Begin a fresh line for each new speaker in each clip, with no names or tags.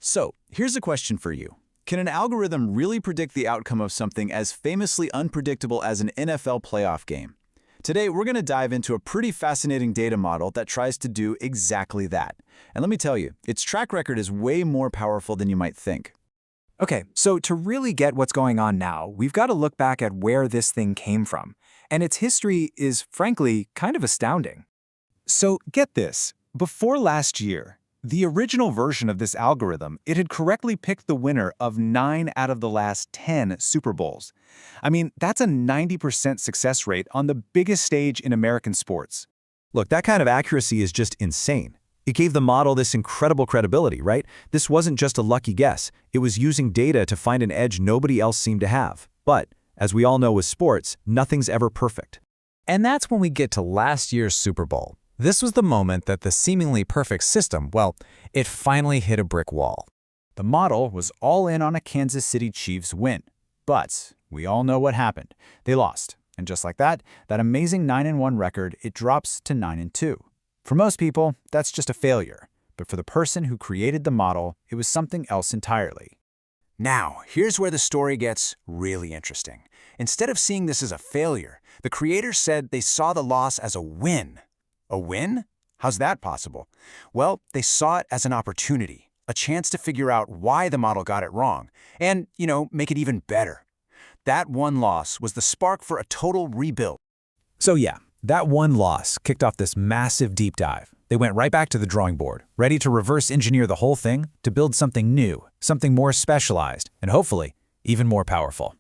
So, here's a question for you. Can an algorithm really predict the outcome of something as famously unpredictable as an NFL playoff game? Today, we're going to dive into a pretty fascinating data model that tries to do exactly that. And let me tell you, its track record is way more powerful than you might think.
Okay, so to really get what's going on now, we've got to look back at where this thing came from. And its history is, frankly, kind of astounding. So get this, before last year, the original version of this algorithm, it had correctly picked the winner of 9 out of the last 10 Super Bowls. I mean, that's a 90% success rate on the biggest stage in American sports.
Look, that kind of accuracy is just insane. It gave the model this incredible credibility, right? This wasn't just a lucky guess. It was using data to find an edge nobody else seemed to have. But, as we all know with sports, nothing's ever perfect.
And that's when we get to last year's Super Bowl. This was the moment that the seemingly perfect system, well, it finally hit a brick wall.
The model was all in on a Kansas City Chiefs win. But we all know what happened. They lost. And just like that amazing 9-1 record, it drops to 9-2. For most people, that's just a failure. But for the person who created the model, it was something else entirely.
Now, here's where the story gets really interesting. Instead of seeing this as a failure, the creators said they saw the loss as a win. A win? How's that possible? Well, they saw it as an opportunity, a chance to figure out why the model got it wrong, and, make it even better. That one loss was the spark for a total rebuild.
So yeah, that one loss kicked off this massive deep dive. They went right back to the drawing board, ready to reverse engineer the whole thing to build something new, something more specialized, and hopefully, even more powerful.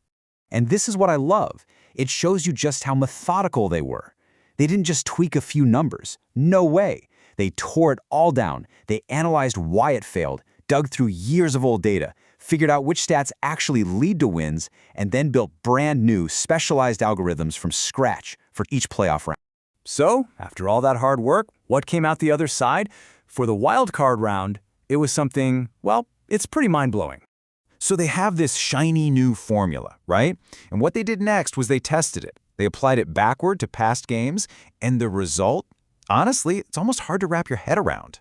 And this is what I love. It shows you just how methodical they were. They didn't just tweak a few numbers. No way. They tore it all down. They analyzed why it failed, dug through years of old data, figured out which stats actually lead to wins, and then built brand new, specialized algorithms from scratch for each playoff round.
So, after all that hard work, what came out the other side? For the wild card round, it was something, well, it's pretty mind-blowing.
So they have this shiny new formula, right? And what they did next was they tested it. They applied it backward to past games, and the result? Honestly, it's almost hard to wrap your head around.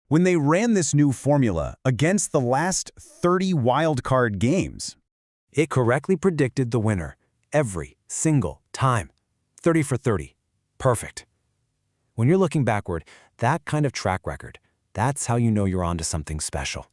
When they ran this new formula against the last 30 wildcard games,
it correctly predicted the winner every single time. 30 for 30. Perfect. When you're looking backward, that kind of track record, that's how you know you're onto something special.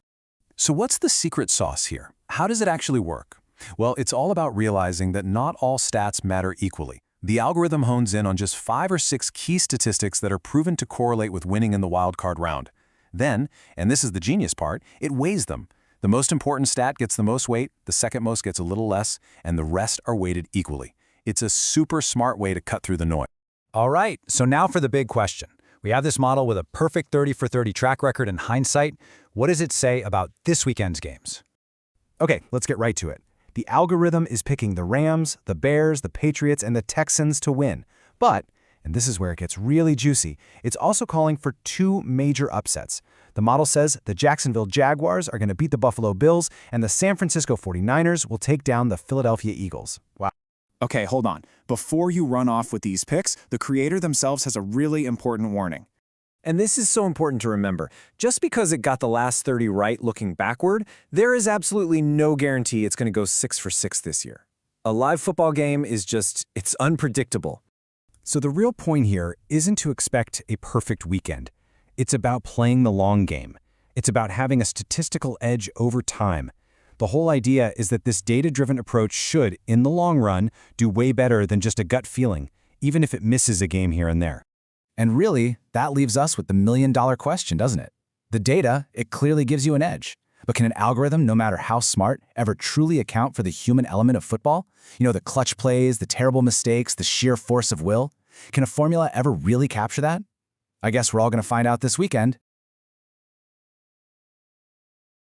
So what's the secret sauce here? How does it actually work? Well, it's all about realizing that not all stats matter equally. The algorithm hones in on just 5 or 6 key statistics that are proven to correlate with winning in the wildcard round. Then, and this is the genius part, it weighs them. The most important stat gets the most weight, the second most gets a little less, and the rest are weighted equally. It's a super smart way to cut through the noise.
All right, so now for the big question. We have this model with a perfect 30 for 30 track record in hindsight. What does it say about this weekend's games?
Okay, let's get right to it. The algorithm is picking the Rams, the Bears, the Patriots, and the Texans to win. But, and this is where it gets really juicy, it's also calling for 2 major upsets. The model says the Jacksonville Jaguars are going to beat the Buffalo Bills, and the San Francisco 49ers will take down the Philadelphia Eagles. Wow.
Okay, hold on. Before you run off with these picks, the creator themselves has a really important warning.
And this is so important to remember. Just because it got the last 30 right looking backward, there is absolutely no guarantee it's going to go 6 for 6 this year. A live football game is just, it's unpredictable.
So the real point here isn't to expect a perfect weekend. It's about playing the long game. It's about having a statistical edge over time. The whole idea is that this data-driven approach should, in the long run, do way better than just a gut feeling, even if it misses a game here and there. And really, that leaves us with the million-dollar question, doesn't it? The data, it clearly gives you an edge. But can an algorithm, no matter how smart, ever truly account for the human element of football? The clutch plays, the terrible mistakes, the sheer force of will? Can a formula ever really capture that? I guess we're all going to find out this weekend.